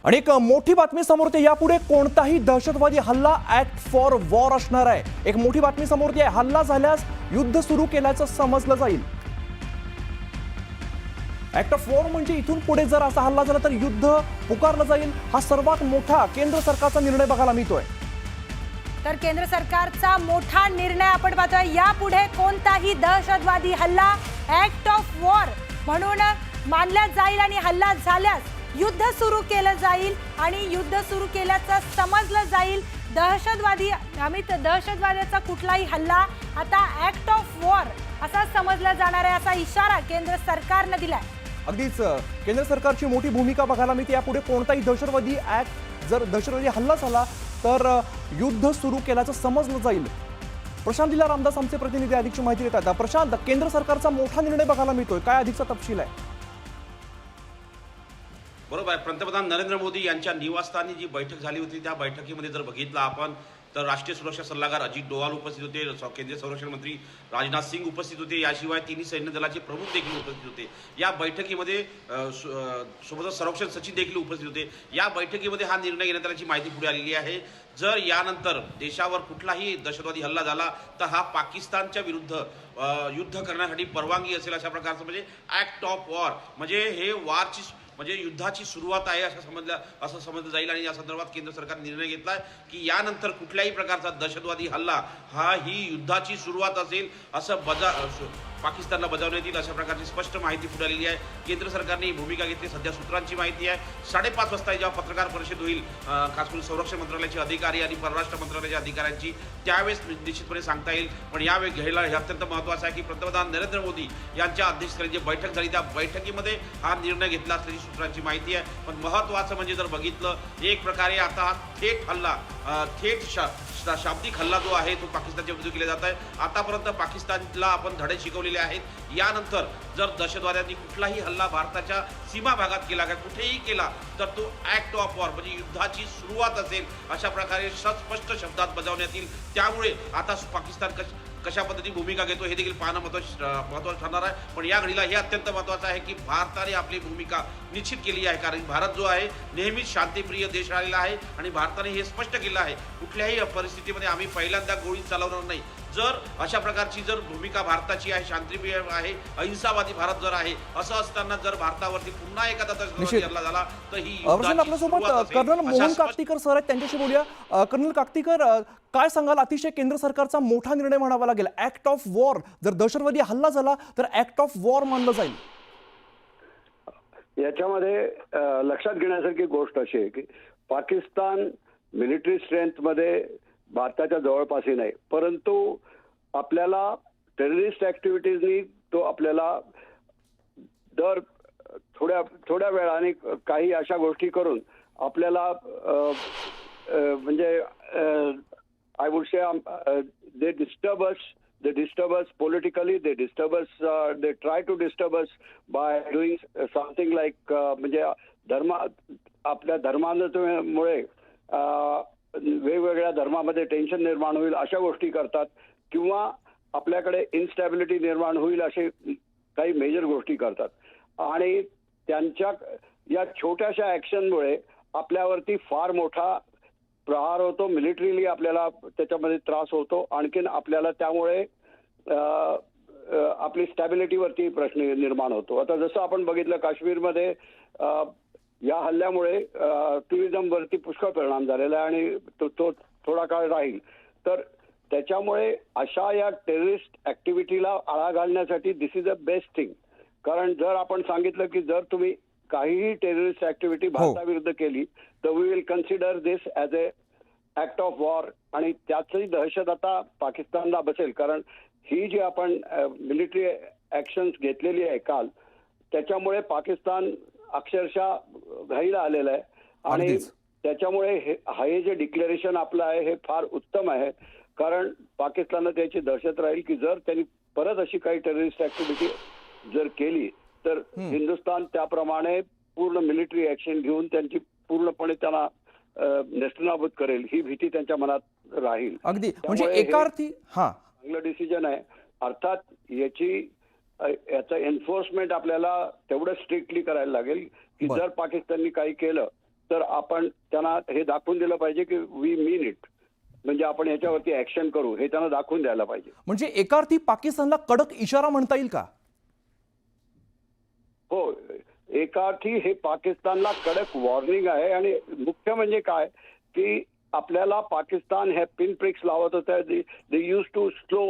आणि एक मोठी बातमी समोर येते, यापुढे कोणताही दहशतवादी हल्ला ऍक्ट फॉर वॉर असणार आहे। एक मोठी बातमी समोर येते, हल्ला झाल्यास युद्ध सुरू केल्याचं समजलं जाईल। ऍक्ट ऑफ वॉर म्हणजे इथून पुढे जर असा हल्ला झाला तर युद्ध पुकारलं जाईल। हा सर्वात मोठा केंद्र सरकारचा निर्णय बघायला मिळतोय। तर केंद्र सरकारचा मोठा निर्णय आपण पाहतोय, यापुढे कोणताही दहशतवादी हल्ला ऍक्ट ऑफ वॉर म्हणून मानला जाईल आणि हल्ला झाल्यास युद्ध सुरू केलं जाईल आणि युद्ध सुरू केल्याचं समजलं जाईल। दहशतवाद्याचा कुठलाही हल्ला आता ऍक्ट ऑफ वॉर असा समजला जाणार आहे, असा इशारा केंद्र सरकारने दिलाय। अगदीच केंद्र सरकारची मोठी भूमिका बघायला मिळते। यापुढे कोणताही दहशतवादी ऍक्ट जर दहशतवादी हल्ला झाला तर युद्ध सुरू केल्याचं समजलं जाईल। प्रशांत दिला रामदास आमचे प्रतिनिधी अधिकची माहिती देतात। प्रशांत, केंद्र सरकारचा मोठा निर्णय बघायला मिळतोय, काय अधिकचा तपशील आहे? बरोबर आहे। पंतप्रधान नरेंद्र मोदी यांच्या निवासस्थानी जी बैठक झाली होती त्या बैठकीमध्ये जर बघितलं आपण तर राष्ट्रीय सुरक्षा सल्लागार अजित डोवाल उपस्थित होते, केंद्रीय संरक्षण मंत्री राजनाथ सिंग उपस्थित होते, याशिवाय तिन्ही सैन्य दलाचे प्रमुख देखील उपस्थित होते। या बैठकीमध्ये सोबतच संरक्षण सचिव देखील उपस्थित होते। या बैठकीमध्ये हा निर्णय घेण्यात आल्याची माहिती पुढे आलेली आहे। जर यानंतर देशावर कुठलाही दहशतवादी हल्ला झाला तर हा पाकिस्तानच्या विरुद्ध युद्ध करण्यासाठी परवानगी असेल, अशा प्रकारचं म्हणजे ऍक्ट ऑफ वॉर म्हणजे हे वॉरची म्हणजे युद्धाची सुरुवात आहे असं समजलं जाईल। आणि या संदर्भात केंद्र सरकारने निर्णय घेतलाय की यानंतर कुठल्याही प्रकारचा दहशतवादी हल्ला ही युद्धाची सुरुवात असेल असं पाकिस्तानला बजावण्यात येईल, अशा प्रकारची स्पष्ट माहिती पुढे आलेली आहे। केंद्र सरकारने ही भूमिका घेतली। सध्या सूत्रांची माहिती आहे 5:30 वाजता जेव्हा पत्रकार परिषद होईल खास करून संरक्षण मंत्रालयाचे अधिकारी आणि परराष्ट्र मंत्रालयाच्या अधिकाऱ्यांची, त्यावेळेस निश्चितपणे सांगता येईल। पण यावेळी घ्यायला हे अत्यंत महत्त्वाचं आहे की पंतप्रधान नरेंद्र मोदी यांच्या अध्यक्षतेखाली जी बैठक झाली त्या बैठकीमध्ये हा निर्णय घेतला असल्याची सूत्रांची माहिती आहे। पण महत्त्वाचं म्हणजे जर बघितलं एक प्रकारे आता थेट हल्ला शाब्दिक हल्ला जो आहे तो पाकिस्तानच्या विरुद्ध केला जात आहे। आतापर्यंत पाकिस्तानला आपण धडे शिकवलेले आहेत। यानंतर जर दहशतवाद्यांनी कुठलाही हल्ला भारताच्या सीमा भागात केला का कुठेही केला तर तो ऍक्ट ऑफ वॉर म्हणजे युद्धाची सुरुवात असेल, अशा प्रकारे स्पष्ट शब्दात बजावण्यात येईल। त्यामुळे आता पाकिस्तान कशा पद्धतीने भूमिका घेतो हे देखील पाहणं महत्त्वाचं ठरणार आहे। पण या घडीला हे अत्यंत महत्त्वाचं आहे की भारताने आपली भूमिका निश्चित केली आहे, कारण भारत जो आहे नेहमीच शांतिप्रिय देश राहिलेला आहे आणि भारताने हे स्पष्ट केलं आहे कुठल्याही परिस्थितीमध्ये आम्ही पहिल्यांदा गोळी चालवणार नाही। जर अशा प्रकारची जर भूमिका भारताची आहे, शांतिप्रिय आहे, अहिंसावादी भारत जर आहे, असं असताना जर भारतावरती पुन्हा एखादा दहशतवादी हल्ला झाला तर ही आपल्यासोबत कर्नल मोहन काकतीकर सर आहेत, त्यांच्याशी बोलूया। कर्नल काकतीकर, काय सांगाल? अतिशय केंद्र सरकारचा मोठा निर्णय म्हणावा लागेल। ऍक्ट ऑफ वॉर, जर दहशतवादी हल्ला झाला तर ऍक्ट ऑफ वॉर मानलं जाईल। याच्यामध्ये लक्षात घेण्यासारखी गोष्ट अशी आहे की पाकिस्तान मिलिटरी स्ट्रेंथमध्ये भारताच्या जवळपासही नाही, परंतु आपल्याला टेररिस्ट ऍक्टिव्हिटीजनी तो आपल्याला दर थोड्या वेळाने काही अशा गोष्टी करून आपल्याला म्हणजे I would say they disturb us politically, they try to disturb us by doing something like म्हणजे आपल्या धर्मामुळे वेगवेगळ्या धर्मामध्ये टेन्शन निर्माण होईल अशा गोष्टी करतात, किंवा आपल्याकडे इन्स्टॅबिलिटी निर्माण होईल असे काही मेजर गोष्टी करतात। आणि त्यांच्या या छोट्याशा ऍक्शनमुळे आपल्यावरती फार मोठा प्रहार होतो, मिलिटरीली आपल्याला त्याच्यामध्ये त्रास होतो। आणखीन आपल्याला त्यामुळे आपली स्टॅबिलिटीवरती प्रश्न निर्माण होतो। आता जसं आपण बघितलं काश्मीरमध्ये या हल्ल्यामुळे टुरिझमवरती पुष्कळ परिणाम झालेला आहे आणि तो थोडा काळ राहील। तर त्याच्यामुळे अशा या टेररिस्ट ऍक्टिव्हिटीला आळा घालण्यासाठी दिस इज अ बेस्ट थिंग। कारण जर आपण सांगितलं की जर तुम्ही काहीही टेररिस्ट ऍक्टिव्हिटी भारताविरुद्ध केली तर we will consider this as a act of war, आणि त्याचही दहशत आता पाकिस्तानला बसेल। कारण ही जी आपण मिलिटरी ऍक्शन्स घेतलेली आहे काल, त्याच्यामुळे पाकिस्तान अक्षरशः घाईला आलेलं आहे। आणि त्याच्यामुळे हे जे डिक्लेरेशन आपलं आहे हे फार उत्तम आहे, कारण पाकिस्तानला त्याची दहशत राहील की जर त्यांनी परत अशी काही टेररिस्ट ऍक्टिव्हिटी जर केली तर हिंदुस्थान त्याप्रमाणे पूर्ण मिलिटरी ऍक्शन घेऊन त्यांची पूर्णपणे त्यांना नेस्तनाबूत करेल, ही भीती त्यांच्या मनात राहील। अगदी म्हणजे एकार्थी चांगलं डिसिजन आहे। अर्थात याचं एन्फोर्समेंट आपल्याला तेवढं स्ट्रिक्टली करायला लागेल की जर पाकिस्ताननी काही केलं तर आपण त्यांना हे दाखवून दिलं पाहिजे की वी मीन इट, म्हणजे आपण याच्यावरती ऍक्शन करू हे त्यांना दाखवून द्यायला पाहिजे. म्हणजे एका अर्थी पाकिस्तानला कडक इशारा म्हणता येईल का? हो, एका अर्थी हे पाकिस्तानला कडक वॉर्निंग आहे. आणि मुख्य म्हणजे काय की आपल्याला पाकिस्तान हे पिन प्रिक्स लावत होत्या. दे यूज टू स्लो,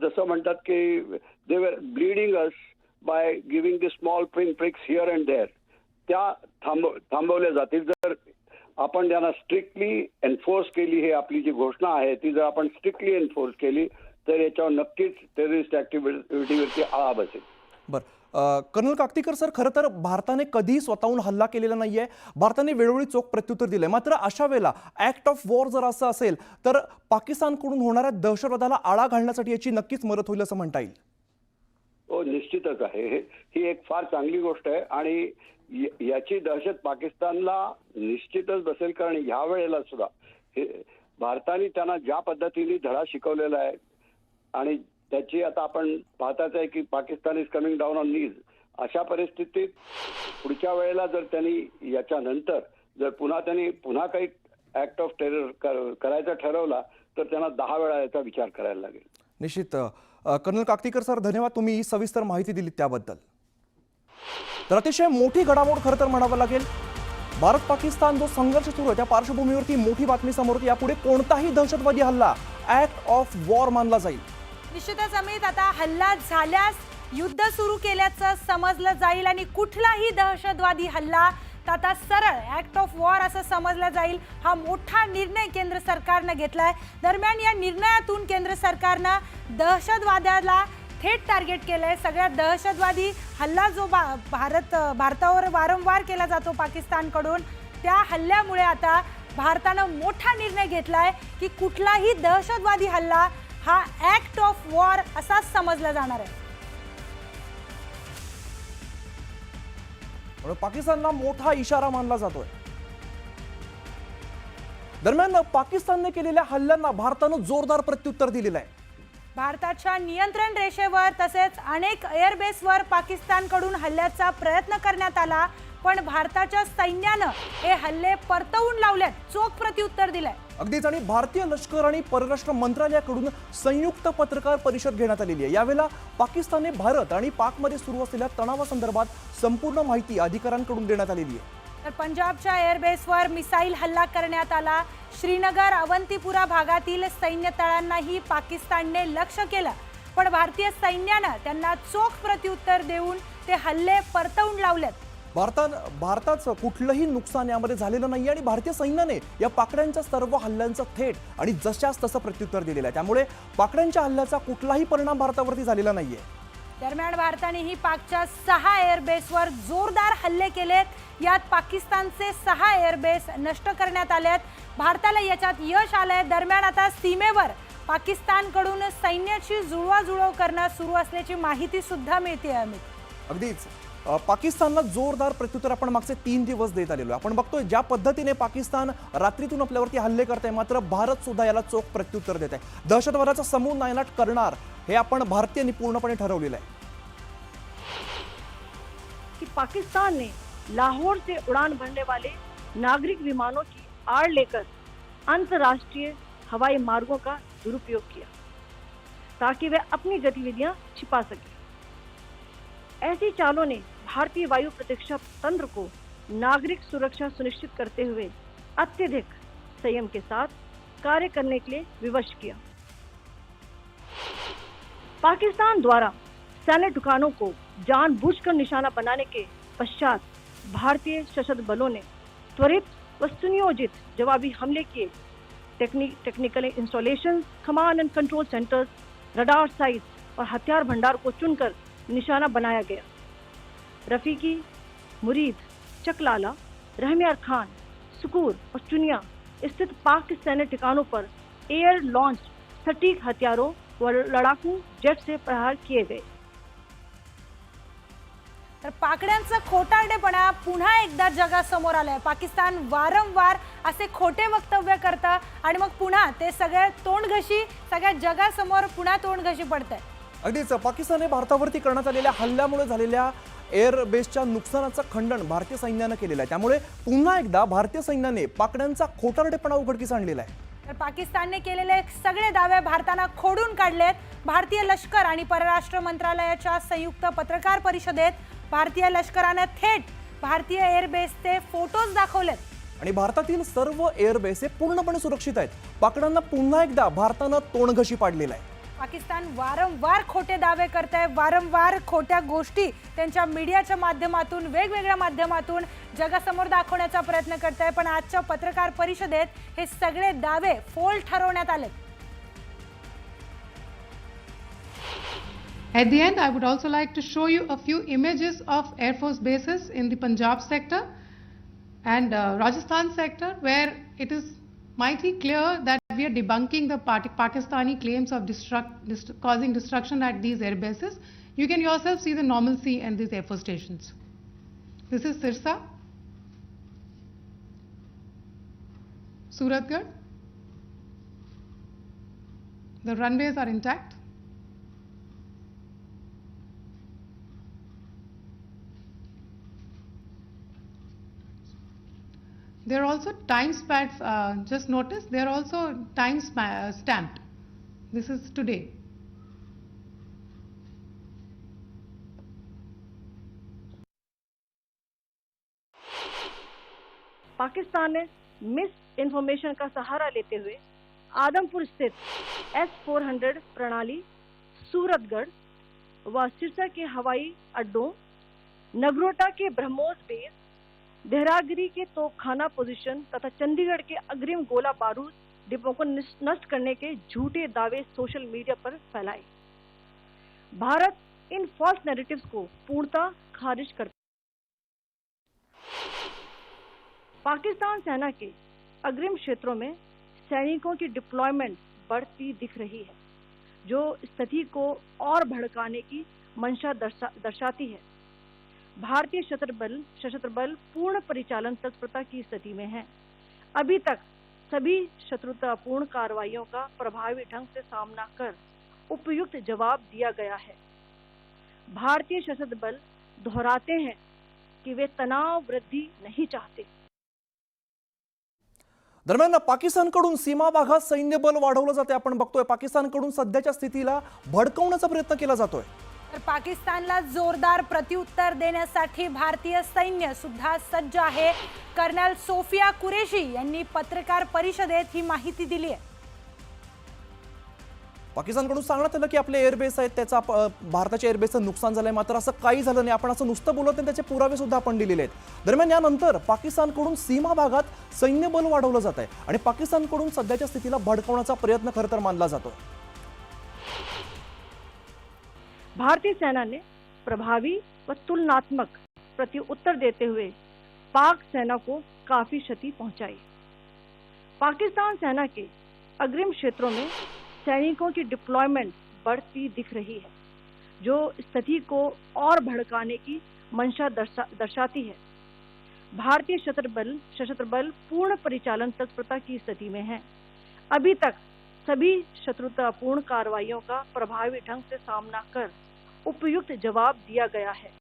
जसं म्हणतात की they were bleeding us by giving the small pin pricks here and there. त्या थांबवल्या जातील जर आपण त्यांना स्ट्रिक्टली एन्फोर्स केली. हे आपली जी घोषणा आहे ती जर आपण स्ट्रिक्टली एन्फोर्स केली तर याच्यावर नक्कीच टेररिस्ट ऍक्टिव्हिटीवरती आळा बसेल. बरं, कर्नल काकतीकर सर, खरं तर भारताने कधीही स्वतःहून हल्ला केलेला नाहीये. भारताने वेळोवेळी चोख प्रत्युत्तर दिलंय. मात्र अशा वेळेला ऍक्ट ऑफ वॉर जर असं असेल तर पाकिस्तानकडून होणाऱ्या दहशतवादाला आळा घालण्यासाठी याची नक्कीच मदत होईल असं म्हणता येईल. हो, निश्चितच आहे. ही एक फार चांगली गोष्ट आहे आणि याची दहशत पाकिस्तानला निश्चितच बसेल. कारण ह्या वेळेला सुद्धा भारताने त्यांना ज्या पद्धतीने धडा शिकवलेला आहे आणि त्याची आता आपण पाहताच आहे की Pakistan is coming down on knees. अशा परिस्थितीत पुढच्या वेळेला जर त्यांनी याच्यानंतर जर पुन्हा काही ऍक्ट ऑफ टेरर करायचा ठरवला तर त्यांना 10 वेळा याचा विचार करायला लागेल. निश्चित. कर्नल काकतीकर सर, धन्यवाद, तुम्ही ही सविस्तर माहिती दिली त्याबद्दल. तर अतिशय मोठी घडामोड खरं तर म्हणावं लागेल. भारत पाकिस्तान जो संघर्ष सुरू आहे त्या पार्श्वभूमीवरती मोठी बातमी समोर होती. यापुढे कोणताही दहशतवादी हल्ला ऍक्ट ऑफ वॉर मानला जाईल. निश्चितच अमित, आता हल्ला झाल्यास युद्ध सुरू केल्याचं समजलं जाईल आणि कुठलाही दहशतवादी हल्ला आता सरळ ऍक्ट ऑफ वॉर असं समजलं जाईल. हा मोठा निर्णय केंद्र सरकारनं घेतलाय. दरम्यान या निर्णयातून केंद्र सरकारनं दहशतवादाला थेट टार्गेट केलंय. सगळ्यात दहशतवादी हल्ला जो भारतावर वारंवार केला जातो पाकिस्तानकडून, त्या हल्ल्यामुळे आता भारतानं मोठा निर्णय घेतलाय की कुठलाही दहशतवादी हल्ला हा ऍक्ट ऑफ वॉर असाच समजला जाणार आहे. पाकिस्तानला मोठा इशारा मानला जातोय. दरम्यान पाकिस्तानने केलेल्या हल्ल्यांना भारतानं जोरदार प्रत्युत्तर दिलेलं आहे. भारताच्या नियंत्रण रेषेवर तसेच अनेक एअरबेसवर पाकिस्तानकडून हल्ल्याचा प्रयत्न करण्यात आला, पण भारताच्या सैन्यानं हे हल्ले परतवून लावल्यात, चोख प्रत्युत्तर दिलंय. अगदीच. आणि भारतीय लष्कर आणि परराष्ट्र मंत्रालयाकडून संयुक्त पत्रकार परिषद घेण्यात आलेली आहे. यावेळेला पाकिस्तानने भारत आणि पाकमध्ये सुरू असलेल्या तणावासंदर्भात संपूर्ण माहिती अधिकाऱ्यांकडून देण्यात आलेली आहे. तर पंजाबच्या एअरबेसवर मिसाईल हल्ला करण्यात आला. श्रीनगर अवंतीपुरा भागातील सैन्य तळांनाही पाकिस्तानने लक्ष्य केलं, पण भारतीय सैन्यानं त्यांना चोख प्रत्युत्तर देऊन ते हल्ले परतवून लावलेत. भारताचं कुठलंही नुकसान यामध्ये झालेलं नाही आणि भारतीय सैन्याने या पाकड्यांच्या सर्व हल्ल्यांचं थेट आणि जशास तसं प्रत्युत्तर दिलेलं आहे. त्यामुळे पाकड्यांच्या हल्ल्याचा कुठलाही परिणाम भारतावरती झालेला नाहीये. दरम्यान भारतानेही पाकच्या 6 एअरबेसवर जोरदार हल्ले केलेत. यात पाकिस्तानचे 6 एअरबेस नष्ट करण्यात आलेत. भारताला याच्यात यश आलंय. दरम्यान आता सीमेवर पाकिस्तानकडून सैन्याची जुळवाजुळव करणं सुरू असल्याची माहिती सुद्धा मिळते. अगदीच. पाकिस्तानला जोरदार प्रत्युत्तर आपण मागचे 3 दिवस देत आलेलो. आपण बघतोय ज्या पद्धतीने पाकिस्तान रात्रीतून आपल्यावरती हल्ले करत आहे, मात्र भारत सुद्धा याला चोख प्रत्युत्तर देत आहे. दहशतवादाचा समूळ नायनाट करणार हे आपण भारतीयांनी पूर्णपणे ठरवलेलं आहे. कि पाकिस्तान ने लाहौर से उड़ान भरने वाले नागरिक विमानों की आड़ लेकर अंतर्राष्ट्रीय हवाई मार्गों का दुरुपयोग किया ताकि वे अपनी गतिविधियां छिपा सके. ऐसी चालों ने भारतीय वायु प्रतिरक्षा तंत्र को नागरिक सुरक्षा सुनिश्चित करते हुए अत्यधिक संयम के साथ कार्य करने के लिए विवश किया. पाकिस्तान द्वारा सैन्य ठिकानों को जानबूझकर निशाना बनाने के पश्चात भारतीय सशस्त्र बलों ने त्वरित व सुनियोजित जवाबी हमले किए. Technical installation, command end control centres, radar sites और हथियार भंडार को चुनकर निशाना बनाया गया. रफीकी, मुरीद, चकलाला, रहमियार खान, सुकूर और चुनिया स्थित पाक के सैन्य ठिकानों पर एयर लॉन्च सटीक हथियारों व लड़ाकू जेट से प्रहार किए गए. तर पाकड्यांचा खोटारडेपणा पुन्हा एकदा जगासमोर आलाय. पाकिस्तान वारंवार असे खोटे वक्तव्य करतं आणि मग पुन्हा ते सगळे तोंडघशी सगळ्या जगासमोर पुन्हा तोंडघशी पडतंय. अगदीच. पाकिस्तानने भारतावरती करण्यात आलेल्या हल्ल्यामुळे झालेल्या एअरबेसच्या नुकसानाचं खंडन भारतीय सैन्यानं केलेलं आहे। त्यामुळे पुन्हा एकदा भारतीय सैन्याने पाकड्यांचा खोटारडेपणा उघडकीस आणलेला आहे। तर पाकिस्तानने केलेले सगळे दावे भारतानं खोडून काढलेत। भारतीय लष्कर आणि परराष्ट्र मंत्रालयाच्या संयुक्त पत्रकार परिषदेत भारतीय लष्कराने थेट भारतीय एअरबेसचे फोटोज दाखवलेत आणि भारतातील सर्व एअरबेस हे पूर्णपणे सुरक्षित आहेत। पाकड्यांना पुन्हा एकदा भारतानं तोंडघशी पाडलेलं आहे। पाकिस्तान वारंवार खोटे दावे करत आहे, वारंवार खोट्या गोष्टी त्यांच्या मीडियाच्या माध्यमातून वेगवेगळ्या माध्यमातून जगासमोर दाखवण्याचा प्रयत्न करत आहे। पण आजच्या पत्रकार परिषदेत हे सगळे दावे फोल ठरवण्यात आले। At the end, I would also like to show you a few images of Air Force bases in the Punjab sector and Rajasthan sector, where it is mighty clear that we are debunking the Pakistani claims of causing destruction at these air bases. You can yourself see the normalcy in these Air Force stations. This is Sirsa, Suratgarh. The runways are intact. There are also time stamps, just notice, they are also time stamped. This is today. Pakistan ने miss information का सहारा लेते हुए आदमपुर स्थित S-400 प्रणाली, सूरतगढ़ व सिरसा के हवाई अड्डों, नगरोटा के BrahMos base, देहरागिरी के तोपखाना position तथा चंडीगढ़ के अग्रिम गोला बारूद डिपो को नष्ट करने के झूठे दावे सोशल मीडिया पर फैलाए। भारत इन फॉल्स नैरेटिव्स को पूर्णतः खारिज करता है। पाकिस्तान सेना के अग्रिम क्षेत्रों में सैनिकों की डिप्लॉयमेंट बढ़ती दिख रही है, जो स्थिति को और भड़काने की मंशा दर्शाती है। भारतीय सशस्त्र बल पूर्ण परिचालन तत्परता की स्थिति में है। अभी तक सभी शत्रुतापूर्ण कार्रवाइयों का प्रभावी ढंग से सामना कर उपयुक्त जवाब दिया गया है। भारतीय सशस्त्र बल दोहराते हैं कि वे तनाव वृद्धि नहीं चाहते। दरम्यान पाकिस्तानकडून सीमा भागात सैन्य बल वाढवलं जाते। आपण बघतोय पाकिस्तानकडून सध्याच्या स्थितीला भडकवण्याचा प्रयत्न केला जातोय। तर पाकिस्तानला जोरदार प्रत्युत्तर देण्यासाठी भारतीय सैन्य सुद्धा सज्ज आहे। कर्नल सोफिया कुरेशी यांनी पत्रकार परिषदेत ही माहिती दिली आहे। पाकिस्तानकडून सांगण्यात आलं की आपले एअरबेस आहेत त्याचा भारताच्या एअरबेसचं नुकसान झालंय, मात्र असं काही झालं नाही। आपण असं नुसतं बोलत नाही, त्याचे पुरावे सुद्धा आपण दिलेले आहेत। दरम्यान यानंतर पाकिस्तानकडून सीमा भागात सैन्य बल वाढवलं जात आहे आणि पाकिस्तानकडून सध्याच्या स्थितीला भडकवण्याचा प्रयत्न खरं तर मानला जातोय। भारतीय सेना ने प्रभावी व तुलनात्मक प्रत्युत्तर देते हुए पाक सेना को काफी क्षति पहुंचाई। पाकिस्तान सेना के अग्रिम क्षेत्रों में सैनिकों की डिप्लॉयमेंट बढ़ती दिख रही है, जो स्थिति को और भड़काने की मंशा दर्शाती है। भारतीय सशस्त्र बल पूर्ण परिचालन तत्परता की स्थिति में है। अभी तक सभी शत्रुतापूर्ण कार्रवाइयों का प्रभावी ढंग से सामना कर उपयुक्त जवाब दिया गया है।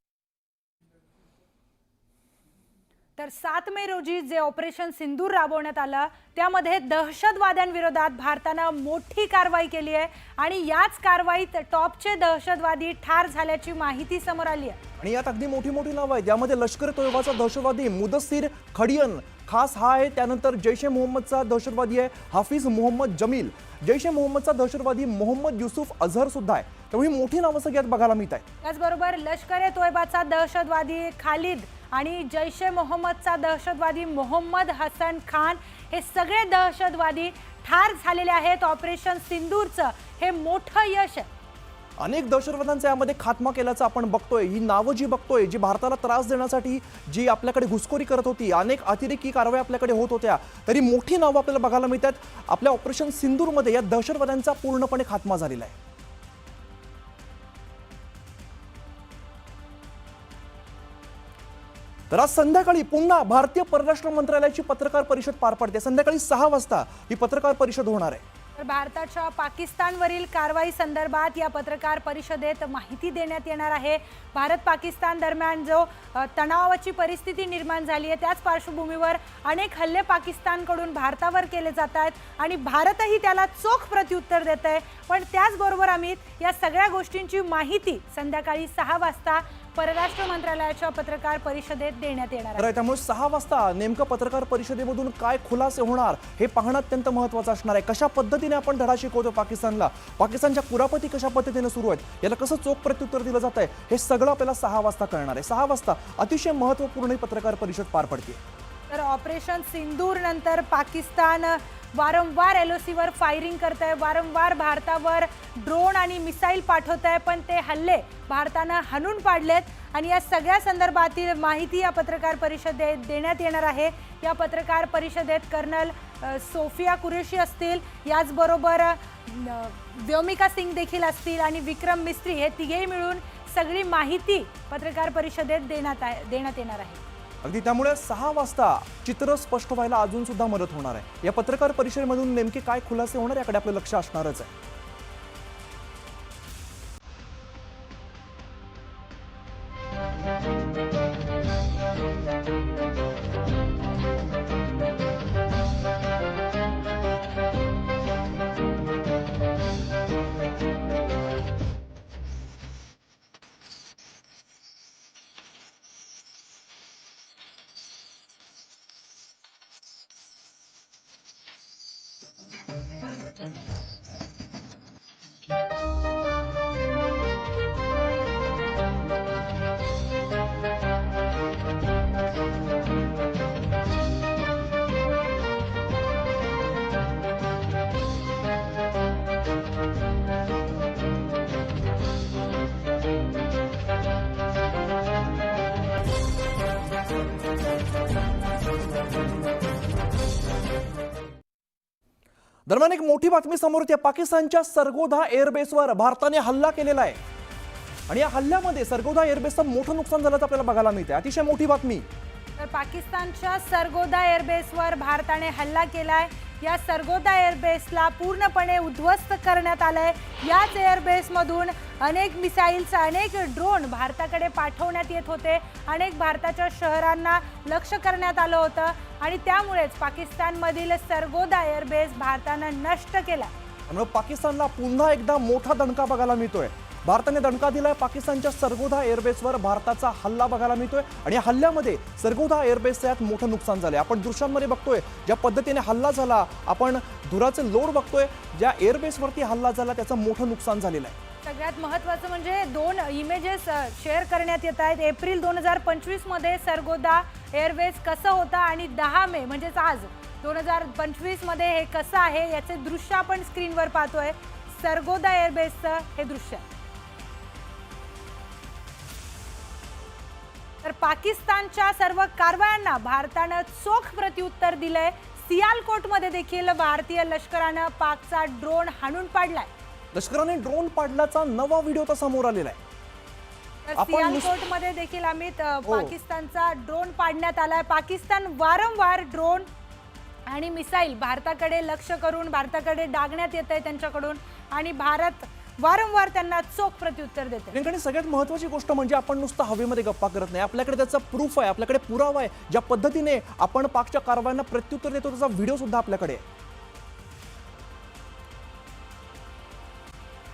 तर 7 मे रोजी जे ऑपरेशन सिंदूर राबवण्यात आलं त्यामध्ये दहशतवाद्यांविरोधात भारतानं मोठी कारवाई केली आहे आणि याच कारवाईत टॉपचे दहशतवादी ठार झाल्याची माहिती समोर आली आहे। आणि यात अगदी मोठी मोठी नावं आहेत। यामध्ये लष्कर तोयबाचा दहशतवादी मुदस्सिर खडियन खास हा आहे, त्यानंतर जैश ए मोहम्मदचा दहशतवादी आहे हाफिज मोहम्मद जमील, जैश ए मोहम्मदचा दहशतवादी मोहम्मद युसुफ अझहर सुद्धा आहे। त्यामुळे मोठी नावं सगळ्यात बघायला मिळत आहेत। त्याचबरोबर लष्कर ए तोयबाचा दहशतवादी खालिद आणि जैश ए मोहम्मदचा दहशतवादी मोहम्मद हसन खान हे सगळे दहशतवादी ठार झालेले आहेत। ऑपरेशन सिंदूरचं हे मोठं यश आहे। अनेक दहशतवाद्यांचा यामध्ये खात्मा केल्याचं आपण बघतोय। ही नावं जी बघतोय, जी भारताला त्रास देण्यासाठी जी आपल्याकडे घुसखोरी करत होती, अनेक अतिरेकी कारवाई आपल्याकडे होत होत्या, तरी मोठी नावं आपल्याला बघायला मिळतात। आपल्या ऑपरेशन सिंदूरमध्ये या दहशतवाद्यांचा पूर्णपणे खात्मा झालेला आहे। तर आज संध्याकाळी पुन्हा भारतीय परराष्ट्र मंत्रालयाची पत्रकार परिषद पार पडते। संध्याकाळी 6 वाजता ही पत्रकार परिषद होणार आहे। तर भारताच्या पाकिस्तानवरील कारवाई संदर्भात या पत्रकार परिषदेत माहिती देण्यात येणार आहे। भारत पाकिस्तान दरम्यान जो तणावाची परिस्थिती निर्माण झाली आहे त्याच पार्श्वभूमीवर अनेक हल्ले पाकिस्तानकडून भारतावर केले जात आहेत आणि भारतही त्याला चोख प्रत्युत्तर देत आहे। पण त्याचबरोबर अमित, या सगळ्या गोष्टींची माहिती संध्याकाळी 6 वाजता परराष्ट्र मंत्रालयाच्या पत्रकार परिषदेत देण्यात येणार आहे। त्यामुळे 6 वाजता नेमकं पत्रकार परिषदेमधून काय खुलासे होणार हे पाहणं अत्यंत महत्त्वाचं असणार आहे। कशा पद्धतीने आपण धडा शिकवतो पाकिस्तानला, पाकिस्तानच्या कुरापती कशा पद्धतीने सुरू आहेत, याला कसं चोख प्रत्युत्तर दिलं जात आहे हे सगळं आपल्याला 6 वाजता कळणार आहे। 6 वाजता अतिशय महत्त्वपूर्ण पत्रकार परिषद पार पडते। तर ऑपरेशन सिंदूर नंतर पाकिस्तान वारंवार LOC वर फायरिंग करत आहे, वारंवार भारतावर ड्रोन आणि मिसाईल पाठवत आहे, पण ते हल्ले भारतानं हाणून पाडलेत आणि या सगळ्या संदर्भातील माहिती या पत्रकार परिषदेत देण्यात येणार आहे। या पत्रकार परिषदेत कर्नल सोफिया कुरेशी असतील, याचबरोबर व्योमिका सिंग देखील असतील आणि विक्रम मिस्त्री, हे तिघेही मिळून सगळी माहिती पत्रकार परिषदेत देण्यात येणार आहे। अगदी त्यामुळे 6 वाजता चित्र स्पष्ट व्हायला अजून सुद्धा मदत होणार आहे। या पत्रकार परिषदेमधून नेमके काय खुलासे होणार याकडे आपलं लक्ष असणारच आहे। दरम्यान एक मोठी बातमी समोर येते। पाकिस्तानच्या सरगोधा एअरबेसवर भारताने हल्ला केलेला आहे आणि या हल्ल्यामध्ये सरगोधा एअरबेसचं मोठं नुकसान झाल्याचं आपल्याला बघायला मिळते। अतिशय मोठी बातमी। तर पाकिस्तानच्या सरगोधा एअरबेसवर भारताने हल्ला केलाय। या सरगोधा एअरबेसला पूर्णपणे उद्ध्वस्त करण्यात आलंय। याच एअरबेसमधून अनेक मिसाईल्स, अनेक ड्रोन भारताकडे पाठवण्यात येत होते। अनेक भारताच्या शहरांना लक्ष्य करण्यात आलं होतं आणि त्यामुळेच पाकिस्तानमधील सरगोधा एअरबेस भारतानं नष्ट केला। त्यामुळे पाकिस्तानला पुन्हा एकदा मोठा दणका बघायला मिळतोय। भारताने दणका दिलाय पाकिस्तानच्या सरगोधा एअरबेसवर भारताचा हल्ला बघायला मिळतोय आणि या हल्ल्यामध्ये सरगोधा एअरबेसचं यात मोठं नुकसान झालंय। आपण दृश्यांमध्ये बघतोय ज्या पद्धतीने हल्ला झाला, आपण धुराचे लोड बघतोय, ज्या एअरबेसवरती हल्ला झाला त्याचं मोठं नुकसान झालेलं आहे। सगळ्यात महत्त्वाचं म्हणजे 2 इमेजेस शेअर करण्यात येत आहेत। एप्रिल 2025 मध्ये सरगोधा एअरबेस कसं होता आणि 10 मे म्हणजेच आज 2025 मध्ये हे कसं आहे याचे दृश्य आपण स्क्रीनवर पाहतोय। सरगोधा एअरबेसचं हे दृश्य। तर पाकिस्तानच्या सर्व कारवायांना भारतानं चोख प्रत्युत्तर दिलंय। सियालकोटमध्ये देखील भारतीय लष्करानं पाकचा ड्रोन हाणून पाडलाय। लष्कराने ड्रोन पाडल्याचा नवा व्हिडिओ तर समोर आलेला आहे। तर सियालकोटमध्ये देखील अमित पाकिस्तानचा ड्रोन पाडण्यात आलाय। पाकिस्तान वारंवार ड्रोन आणि मिसाईल भारताकडे लक्ष करून भारताकडे डागण्यात येत आहे त्यांच्याकडून आणि भारत वारंवार त्यांना चोख प्रत्युत्तर देते। आणि सगळ्यात महत्त्वाची गोष्ट म्हणजे आपण नुसतं हवेमध्ये गप्पा करत नाही, आपल्याकडे त्याचा प्रूफ आहे, आपल्याकडे पुरावा आहे। ज्या पद्धतीने आपण पाकच्या कारवायांना प्रत्युत्तर देतो त्याचा व्हिडिओ सुद्धा आपल्याकडे आहे।